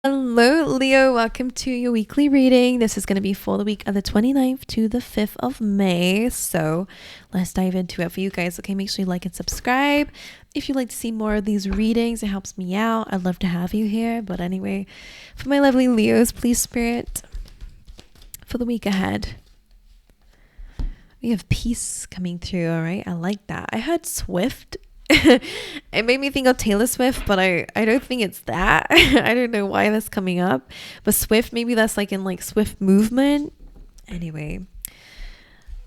Hello, Leo. Welcome to your weekly reading. This is going to be for the week of the 29th to the 5th of May. So let's dive into it for you guys. Okay, make sure you like and subscribe. If you'd like to see more of these readings, it helps me out. I'd love to have you here. But anyway, for my lovely Leos, please, Spirit, for the week ahead. We have peace coming through, all right? I like that. I heard swift. It made me think of Taylor Swift, but I don't think it's that. I don't know why that's coming up. But swift, maybe that's like in like swift movement. Anyway.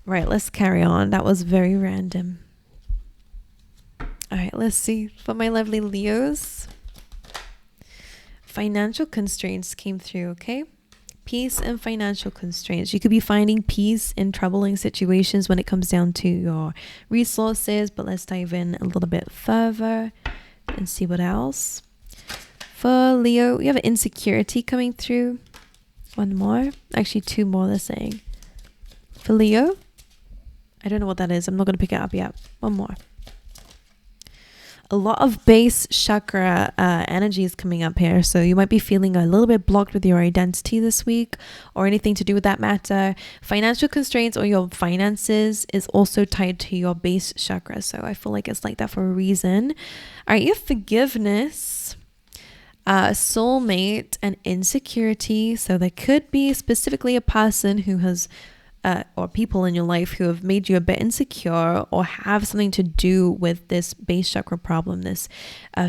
Right, let's carry on. That was very random. All right, let's see. For my lovely Leos, financial constraints came through, okay? Peace and financial constraints. You could be finding peace in troubling situations when it comes down to your resources, but let's dive in a little bit further and see what else. For Leo, you have an insecurity coming through. One more. Actually, two more, they're saying. For Leo, I don't know what that is. I'm not going to pick it up yet. One more. A lot of base chakra energy is coming up here. So you might be feeling a little bit blocked with your identity this week or anything to do with that matter. Financial constraints or your finances is also tied to your base chakra. So I feel like it's like that for a reason. All right, you have forgiveness, soulmate, and insecurity. So there could be specifically a person who has or people in your life who have made you a bit insecure or have something to do with this base chakra problem, this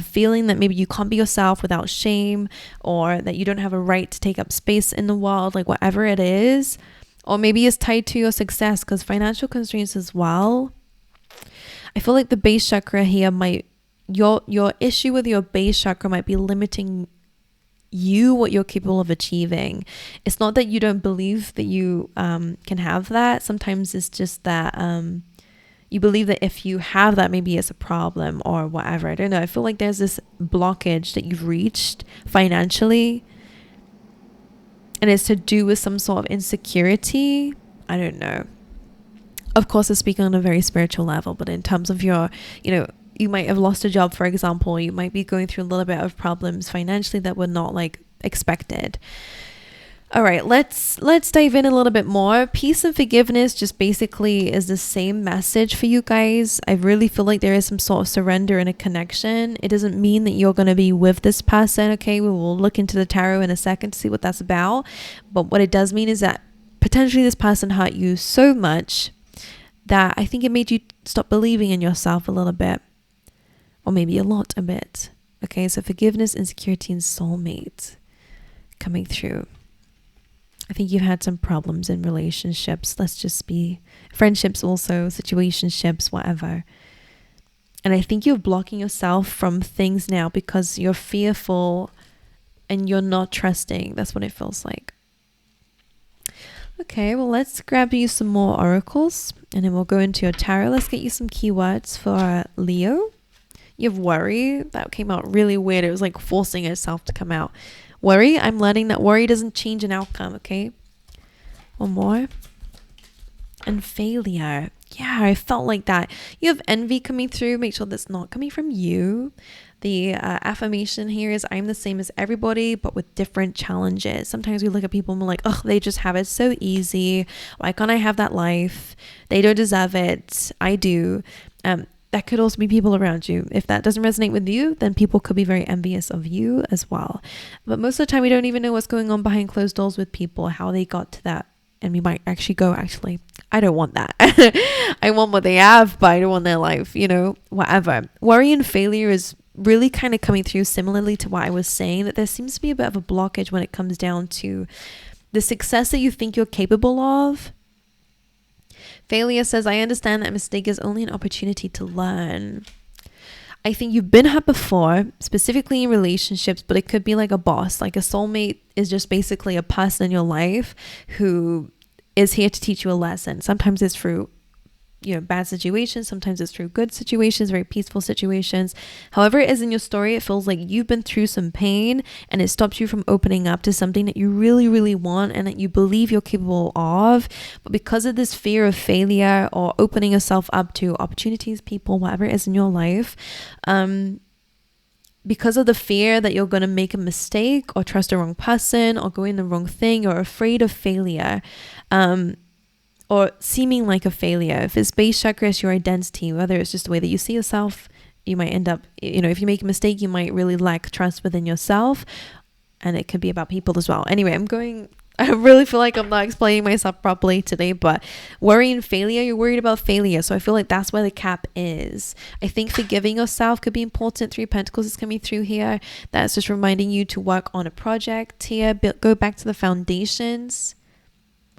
feeling that maybe you can't be yourself without shame, or that you don't have a right to take up space in the world, like whatever it is. Or maybe it's tied to your success, because financial constraints as well. I feel like the base chakra here your issue with your base chakra might be limiting what you're capable of achieving. It's not that you don't believe that you can have that. Sometimes it's just that you believe that if you have that, maybe it's a problem or whatever. I don't know. I feel like there's this blockage that you've reached financially, and it's to do with some sort of insecurity. I don't know. Of course, I'm speaking on a very spiritual level, but in terms of your, you might have lost a job, for example. You might be going through a little bit of problems financially that were not like expected. All right, let's dive in a little bit more. Peace and forgiveness just basically is the same message for you guys. I really feel like there is some sort of surrender and a connection. It doesn't mean that you're going to be with this person, okay? We will look into the tarot in a second to see what that's about. But what it does mean is that potentially this person hurt you so much that I think it made you stop believing in yourself a little bit. Or maybe a bit. Okay, so forgiveness, insecurity, and soulmate coming through. I think you've had some problems in relationships. Let's just be friendships also, situationships, whatever. And I think you're blocking yourself from things now because you're fearful and you're not trusting. That's what it feels like. Okay, well, let's grab you some more oracles and then we'll go into your tarot. Let's get you some keywords for Leo. You have worry. That came out really weird. It was like forcing itself to come out. Worry. I'm learning that worry doesn't change an outcome, okay? One more. And failure. Yeah, I felt like that. You have envy coming through. Make sure that's not coming from you. The affirmation here is I'm the same as everybody, but with different challenges. Sometimes we look at people and we're like, oh, they just have it so easy. Why can't I have that life? They don't deserve it. I do. That could also be people around you. If that doesn't resonate with you, then people could be very envious of you as well. But most of the time, we don't even know what's going on behind closed doors with people, how they got to that. And we might actually go, I don't want that. I want what they have, but I don't want their life, whatever. Worry and failure is really kind of coming through similarly to what I was saying, that there seems to be a bit of a blockage when it comes down to the success that you think you're capable of. Failure says, I understand that a mistake is only an opportunity to learn. I think you've been hurt before, specifically in relationships, but it could be like a boss. Like a soulmate is just basically a person in your life who is here to teach you a lesson. Sometimes it's through bad situations. Sometimes it's through good situations, very peaceful situations. However it is in your story, it feels like you've been through some pain and it stops you from opening up to something that you really, really want and that you believe you're capable of. But because of this fear of failure or opening yourself up to opportunities, people, whatever it is in your life, because of the fear that you're going to make a mistake or trust the wrong person or go in the wrong thing, you're afraid of failure, or seeming like a failure. If it's base chakra, it's your identity, whether it's just the way that you see yourself, you might end up, if you make a mistake, you might really lack trust within yourself. And it could be about people as well. Anyway, I really feel like I'm not explaining myself properly today, but worry and failure, you're worried about failure. So I feel like that's where the cap is. I think forgiving yourself could be important. Three of Pentacles is coming through here. That's just reminding you to work on a project here. Go back to the foundations,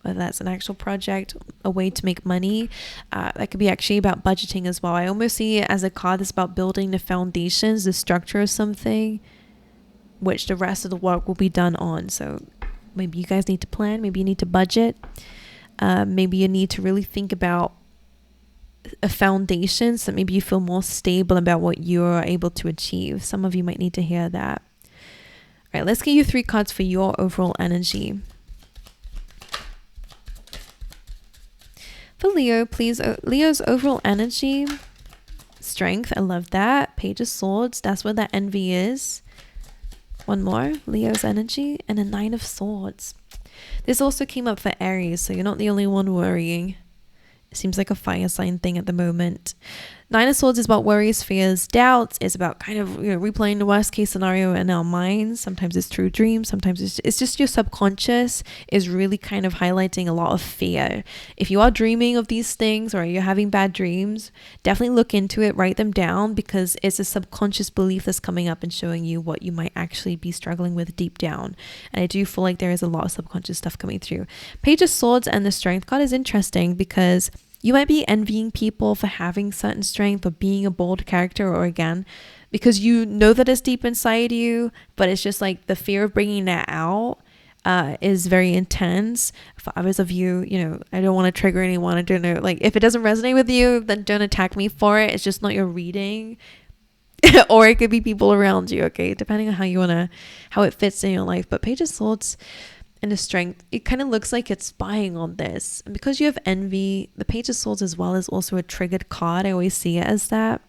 whether that's an actual project, a way to make money. That could be actually about budgeting as well. I almost see it as a card that's about building the foundations, the structure of something, which the rest of the work will be done on. So maybe you guys need to plan. Maybe you need to budget. Maybe you need to really think about a foundation so that maybe you feel more stable about what you're able to achieve. Some of you might need to hear that. All right, let's get you 3 cards for your overall energy. For Leo, please. Leo's overall energy, strength. I love that. Page of Swords. That's where that envy is. One more, Leo's energy, and a 9 of Swords. This also came up for Aries, so you're not the only one worrying. It seems like a fire sign thing at the moment. 9 of Swords is about worries, fears, doubts. It's about kind of replaying the worst case scenario in our minds. Sometimes it's true dreams. Sometimes it's just your subconscious is really kind of highlighting a lot of fear. If you are dreaming of these things or you're having bad dreams, definitely look into it, write them down, because it's a subconscious belief that's coming up and showing you what you might actually be struggling with deep down. And I do feel like there is a lot of subconscious stuff coming through. Page of Swords and the Strength card is interesting because you might be envying people for having certain strength or being a bold character, or again, because you know that it's deep inside you, but it's just like the fear of bringing that out is very intense. For others of you, I don't want to trigger anyone. I don't know, like if it doesn't resonate with you, then don't attack me for it. It's just not your reading. Or it could be people around you, okay? Depending on how it fits in your life. But Page of Swords and the Strength, it kind of looks like it's spying on this. And because you have envy, the Page of Swords as well is also a triggered card. I always see it as that.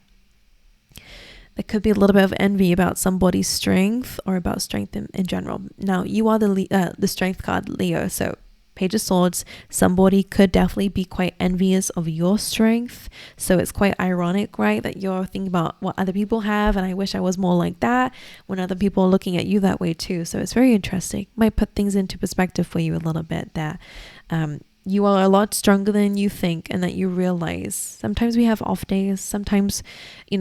There could be a little bit of envy about somebody's strength or about strength in general. Now, you are the Strength card, Leo. So Page of Swords, somebody could definitely be quite envious of your strength. So it's quite ironic, right? That you're thinking about what other people have, and I wish I was more like that, when other people are looking at you that way too. So it's very interesting. Might put things into perspective for you a little bit, that you are a lot stronger than you think, and that you realize sometimes we have off days. Sometimes, we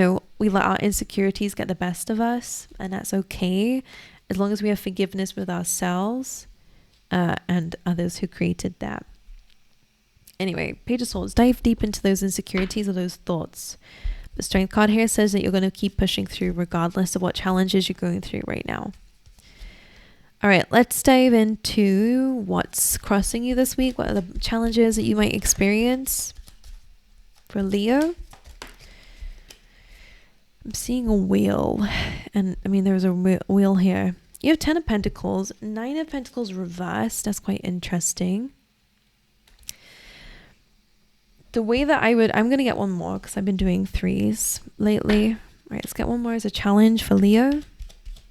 let our insecurities get the best of us, and that's okay as long as we have forgiveness with ourselves and others who created that. Anyway, Page of Swords, dive deep into those insecurities or those thoughts. The Strength card here says that you're going to keep pushing through regardless of what challenges you're going through right now. All right, let's dive into what's crossing you this week. What are the challenges that you might experience for Leo? I'm seeing a wheel, and there's a wheel here. You have 10 of Pentacles, 9 of Pentacles reversed. That's quite interesting. The way that I'm going to get one more because I've been doing 3s lately. All right, let's get one more as a challenge for Leo.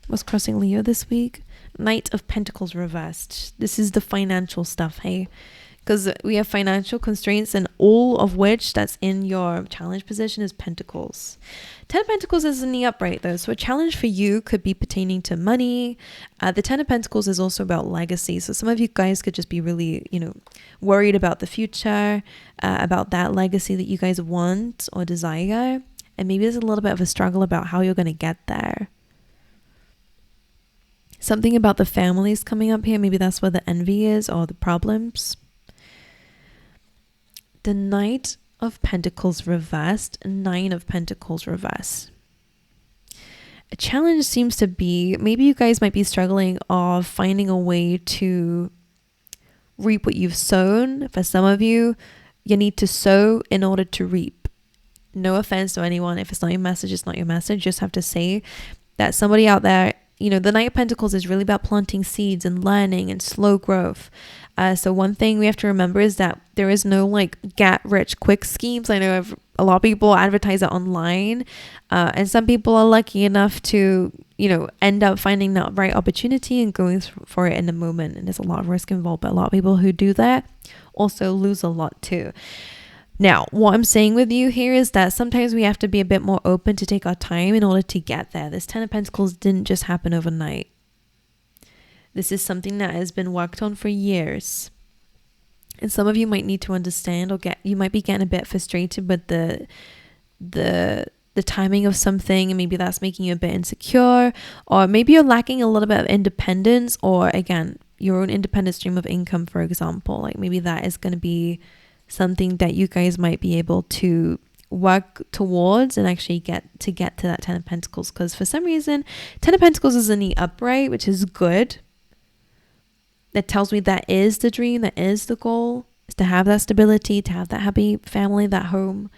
What's crossing Leo this week? Knight of Pentacles reversed. This is the financial stuff, hey? Because we have financial constraints, and all of which that's in your challenge position is Pentacles. 10 of Pentacles is in the upright though, so a challenge for you could be pertaining to money. The 10 of Pentacles is also about legacy, so some of you guys could just be really, worried about the future, about that legacy that you guys want or desire, and maybe there's a little bit of a struggle about how you're going to get there. Something about the families coming up here, maybe that's where the envy is or the problems. The Knight of Pentacles reversed, 9 of Pentacles reversed. A challenge seems to be, maybe you guys might be struggling of finding a way to reap what you've sown. For some of you, you need to sow in order to reap. No offense to anyone. If it's not your message, it's not your message. Just have to say that somebody out there the Knight of Pentacles is really about planting seeds and learning and slow growth. So one thing we have to remember is that there is no like get rich quick schemes. I know a lot of people advertise it online, and some people are lucky enough to, end up finding that right opportunity and going for it in the moment. And there's a lot of risk involved, but a lot of people who do that also lose a lot too. Now, what I'm saying with you here is that sometimes we have to be a bit more open to take our time in order to get there. This 10 of Pentacles didn't just happen overnight. This is something that has been worked on for years. And some of you might need to understand, or you might be getting a bit frustrated with the timing of something, and maybe that's making you a bit insecure, or maybe you're lacking a little bit of independence, or again, your own independent stream of income, for example. Like maybe that is going to be something that you guys might be able to work towards and actually get to that 10 of Pentacles, because for some reason 10 of Pentacles is in the upright, which is good. That tells me that is the dream, that is the goal, is to have that stability, to have that happy family, that home,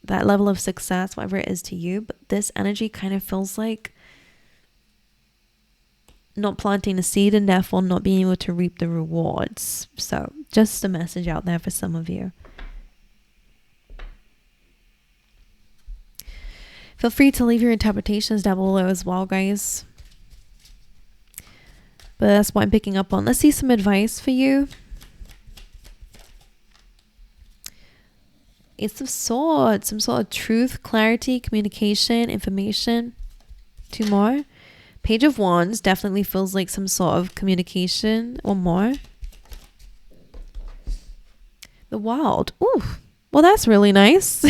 that level of success, whatever it is to you. But this energy kind of feels like not planting a seed and therefore not being able to reap the rewards. So just a message out there for some of you. Feel free to leave your interpretations down below as well, guys. But that's what I'm picking up on. Let's see some advice for you. Ace of Swords, some sort of truth, clarity, communication, information. 2 more. Page of Wands definitely feels like some sort of communication or more. The Wild. Ooh, well, that's really nice.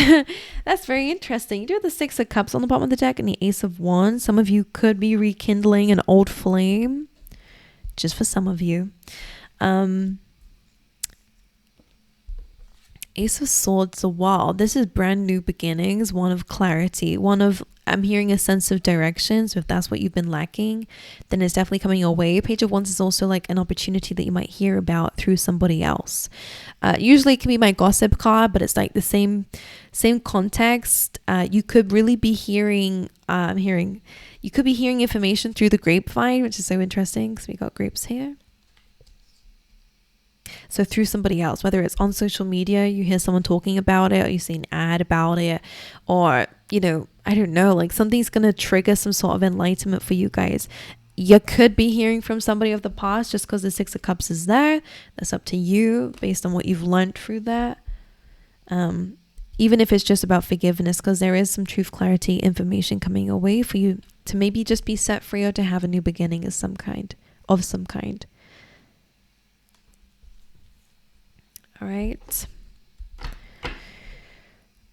That's very interesting. You do have the 6 of Cups on the bottom of the deck and the Ace of Wands. Some of you could be rekindling an old flame. Just for some of you. Ace of Swords, the Wild. This is brand new beginnings, one of clarity, one of, I'm hearing a sense of direction. So if that's what you've been lacking, then it's definitely coming your way. Page of Wands is also like an opportunity that you might hear about through somebody else. Usually it can be my gossip card, but it's like the same context. You could really be hearing, you could be hearing information through the grapevine, which is so interesting because we got grapes here. So through somebody else, whether it's on social media, you hear someone talking about it, or you see an ad about it, or, I don't know, like something's going to trigger some sort of enlightenment for you guys. You could be hearing from somebody of the past just because the 6 of Cups is there. That's up to you based on what you've learned through that. Even if it's just about forgiveness, because there is some truth, clarity, information coming away for you to maybe just be set free or to have a new beginning of some kind. All right.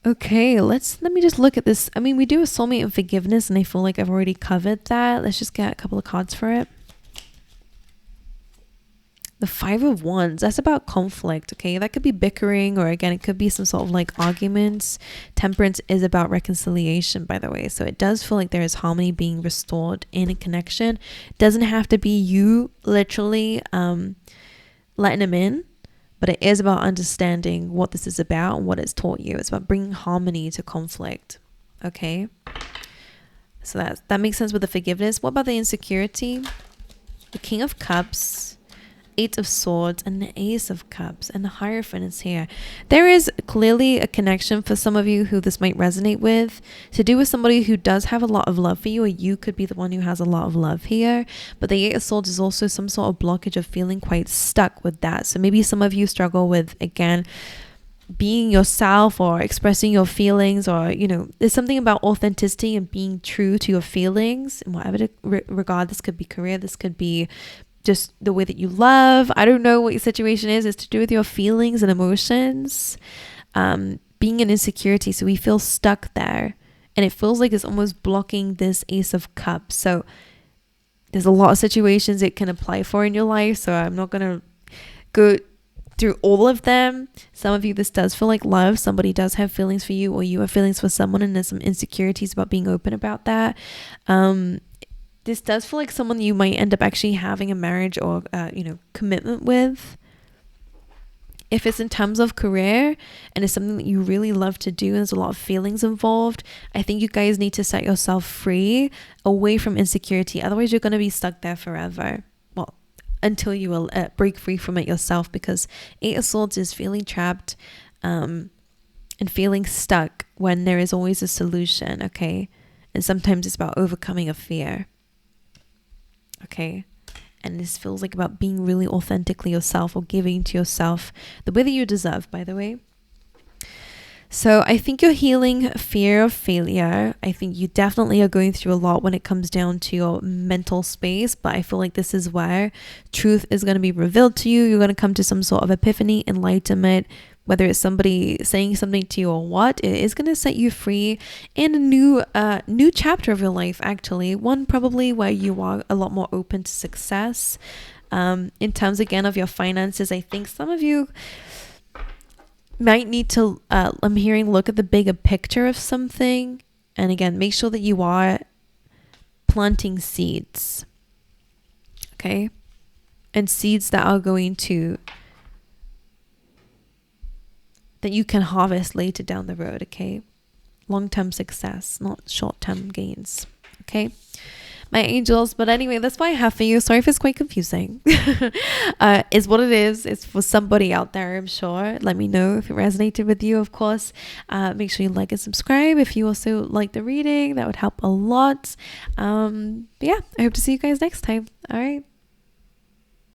Okay, let me just look at this. I mean, we do a soulmate and forgiveness, and I feel like I've already covered that. Let's just get a couple of cards for it. The 5 of Wands, that's about conflict, okay? That could be bickering, or again, it could be some sort of like arguments. Temperance is about reconciliation, by the way. So it does feel like there is harmony being restored in a connection. It doesn't have to be you literally letting them in. But it is about understanding what this is about and what it's taught you. It's about bringing harmony to conflict. Okay. So that makes sense with the forgiveness. What about the insecurity? The King of Cups, 8 of Swords, and the Ace of Cups, and the Hierophant is here. There is clearly a connection for some of you who this might resonate with, to do with somebody who does have a lot of love for you, or you could be the one who has a lot of love here. But the 8 of Swords is also some sort of blockage of feeling quite stuck with that. So maybe some of you struggle with, again, being yourself or expressing your feelings, or there's something about authenticity and being true to your feelings in whatever regard. This could be career, this could be just the way that you love. I don't know what your situation is. It's to do with your feelings and emotions, being an insecurity. So we feel stuck there, and it feels like it's almost blocking this Ace of Cups. So there's a lot of situations it can apply for in your life. So I'm not going to go through all of them. Some of you, this does feel like love. Somebody does have feelings for you, or you have feelings for someone, and there's some insecurities about being open about that. This does feel like someone you might end up actually having a marriage or, commitment with. If it's in terms of career and it's something that you really love to do and there's a lot of feelings involved, I think you guys need to set yourself free away from insecurity. Otherwise, you're going to be stuck there forever. Well, until you will break free from it yourself, because Eight of Swords is feeling trapped and feeling stuck when there is always a solution, okay? And sometimes it's about overcoming a fear, okay? And this feels like about being really authentically yourself, or giving to yourself the way that you deserve, by the way. So I think you're healing fear of failure. I think you definitely are going through a lot when it comes down to your mental space, but I feel like this is where truth is going to be revealed to you. You're going to come to some sort of epiphany, enlightenment, whether it's somebody saying something to you or what. It is going to set you free in a new chapter of your life, actually. One probably where you are a lot more open to success. In terms, again, of your finances, I think some of you might need to, I'm hearing, look at the bigger picture of something. And again, make sure that you are planting seeds, okay? And seeds that are going to, that you can harvest later down the road, okay? Long-term success, not short-term gains, okay? My angels. But anyway, that's what I have for you. Sorry if it's quite confusing. Is what it is. It's for somebody out there, I'm sure. Let me know if it resonated with you, of course. Make sure you like and subscribe if you also like the reading. That would help a lot. But yeah, I hope to see you guys next time. All right.